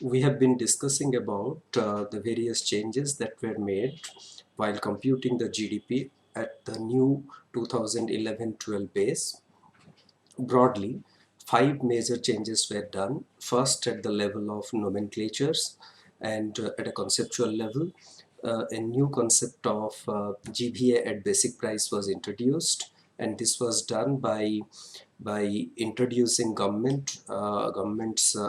We have been discussing about the various changes that were made while computing the GDP at the new 2011-12 base. Broadly, five major changes were done. First, at the level of nomenclatures and at a conceptual level, a new concept of GVA at basic price was introduced, and this was done by introducing government's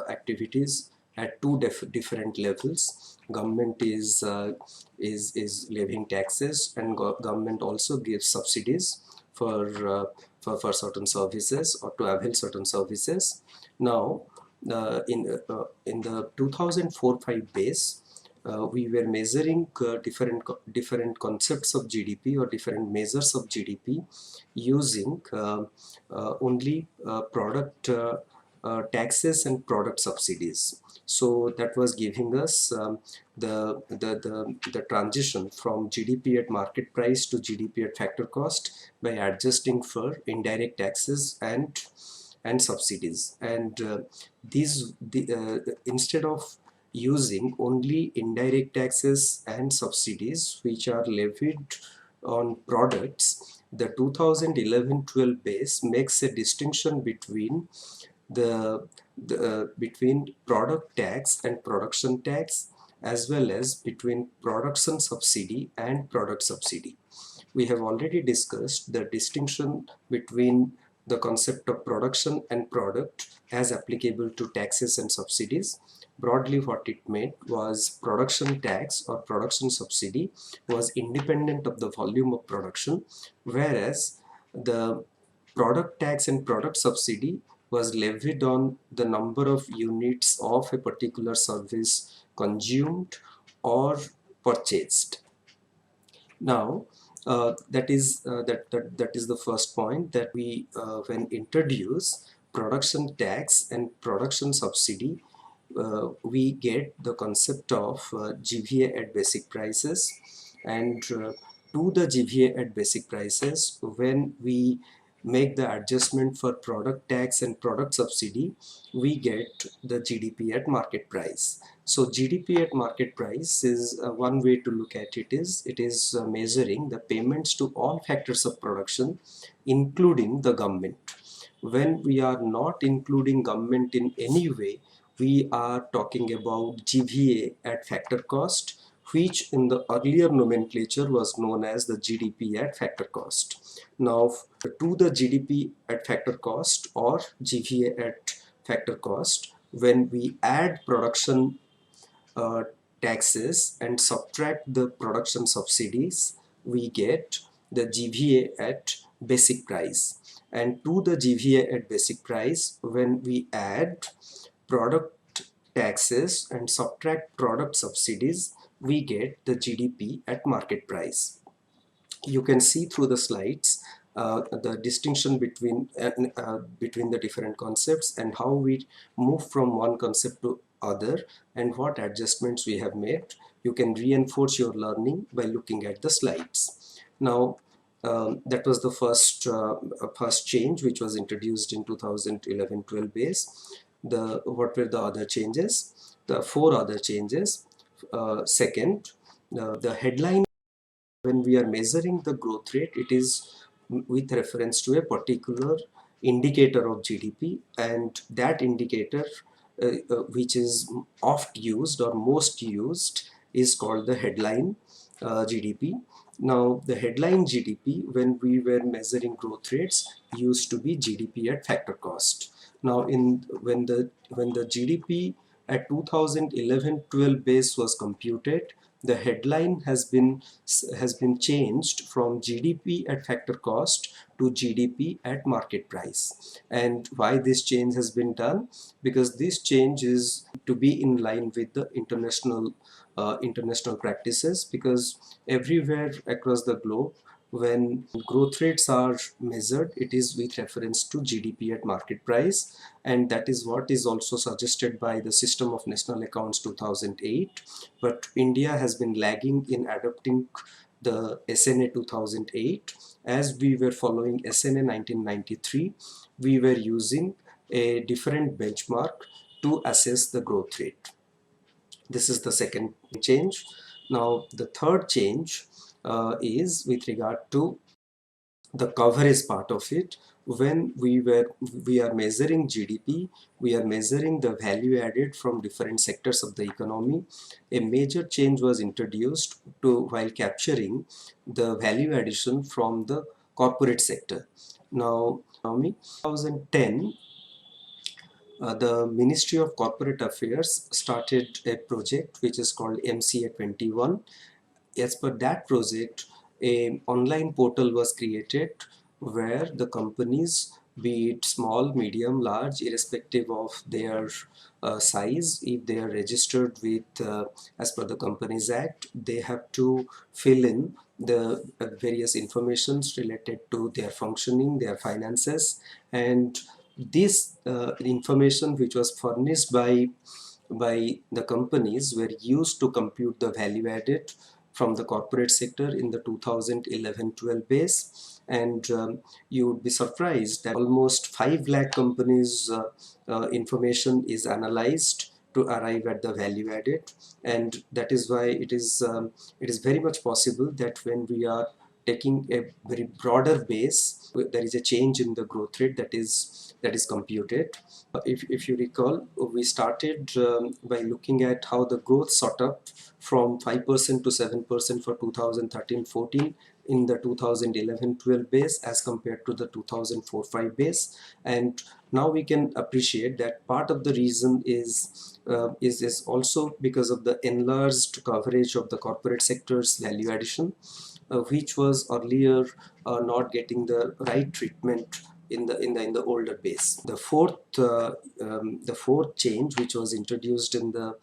activities at two different levels. Government is levying taxes, and government also gives subsidies for for certain services or to avail certain services. Now, in the 2004-5 base, we were measuring different concepts of GDP or different measures of GDP using only product taxes and product subsidies. So that was giving us the transition from GDP at market price to GDP at factor cost by adjusting for indirect taxes and subsidies. And instead of using only indirect taxes and subsidies which are levied on products, the 2011-12 base makes a distinction between between product tax and production tax, as well as between production subsidy and product subsidy. We have already discussed the distinction between the concept of production and product as applicable to taxes and subsidies. Broadly, what it meant was production tax or production subsidy was independent of the volume of production, whereas the product tax and product subsidy was levied on the number of units of a particular service consumed or purchased. Now, that is the first point, that we when introduce production tax and production subsidy, we get the concept of GVA at basic prices, and to the GVA at basic prices, when we make the adjustment for product tax and product subsidy, we get the GDP at market price. So GDP at market price is one way to look at it. Is measuring the payments to all factors of production, including the government. When we are not including government in any way, we are talking about GVA at factor cost, which in the earlier nomenclature was known as the GDP at factor cost. Now, to the GDP at factor cost or GVA at factor cost, when we add production uh, taxes and subtract the production subsidies, we get the GVA at basic price. And to the GVA at basic price, when we add product taxes and subtract product subsidies, we get the GDP at market price. You can see through the slides the distinction between the different concepts and how we move from one concept to other and what adjustments we have made. You can reinforce your learning by looking at the slides. Now, that was the first change which was introduced in 2011-12 base. What were the other changes? The four other changes. Second, the headline, when we are measuring the growth rate, it is with reference to a particular indicator of GDP, and that indicator which is oft used or most used is called the headline GDP. Now, the headline GDP, when we were measuring growth rates, used to be GDP at factor cost. Now, when the GDP at 2011-12 base was computed, the headline has been changed from GDP at factor cost to GDP at market price. And why this change has been done? Because this change is to be in line with the international practices, because everywhere across the globe, when growth rates are measured, it is with reference to GDP at market price, and that is what is also suggested by the System of National Accounts 2008. But India has been lagging in adopting the SNA 2008. As we were following SNA 1993, we were using a different benchmark to assess the growth rate. This is the second change. Now the third change is with regard to the coverage part of it. When we are measuring GDP, we are measuring the value added from different sectors of the economy. A major change was introduced to while capturing the value addition from the corporate sector. Now, 2010, the Ministry of Corporate Affairs started a project which is called MCA 21. As per that project, an online portal was created where the companies, be it small, medium, large, irrespective of their size, if they are registered with, as per the Companies Act, they have to fill in the various informations related to their functioning, their finances, and this information which was furnished by the companies were used to compute the value added from the corporate sector in the 2011-12 base. And you would be surprised that almost 5 lakh companies information is analyzed to arrive at the value added. And that is why it is very much possible that when we are taking a very broader base, there is a change in the growth rate that is computed. If you recall, we started by looking at how the growth shot up from 5% to 7% for 2013-14 in the 2011-12 base as compared to the 2004-5 base. And now we can appreciate that part of the reason is also because of the enlarged coverage of the corporate sector's value addition, which was earlier not getting the right treatment in the older base. The fourth change, which was introduced in the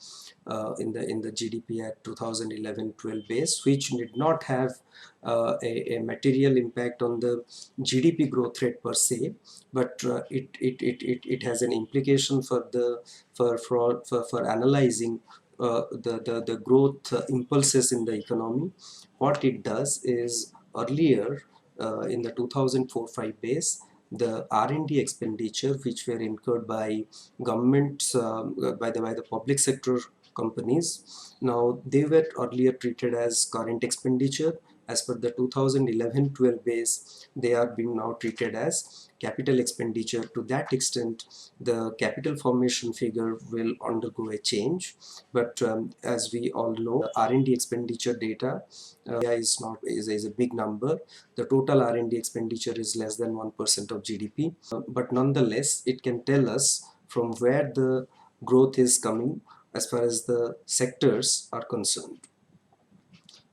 GDP Act 2011-12 base, which did not have a material impact on the GDP growth rate per se, but it has an implication for the for analyzing the growth impulses in the economy. What it does is, earlier in the 2004-5 base, the R&D expenditure which were incurred by governments, by the public sector companies, now they were earlier treated as current expenditure. As per the 2011-12 base, they are being now treated as capital expenditure. To that extent, the capital formation figure will undergo a change. But as we all know, R&D expenditure data is a big number. The total R&D expenditure is less than 1% of GDP. But nonetheless, it can tell us from where the growth is coming as far as the sectors are concerned.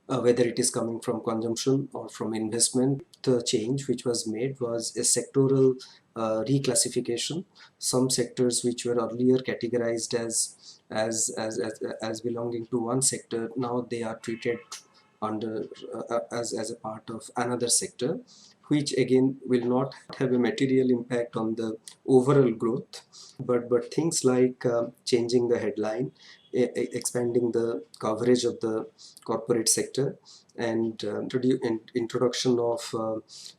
Whether it is coming from consumption or from investment. The change which was made was a sectoral reclassification. Some sectors which were earlier categorized as belonging to one sector, now they are treated under as a part of another sector, which again will not have a material impact on the overall growth, but things like changing the headline, expanding the coverage of the corporate sector, and introduction of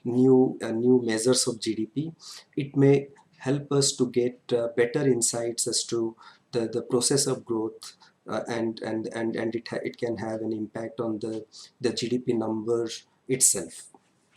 new measures of GDP, it may help us to get better insights as to the process of growth, and it can have an impact on the GDP number itself.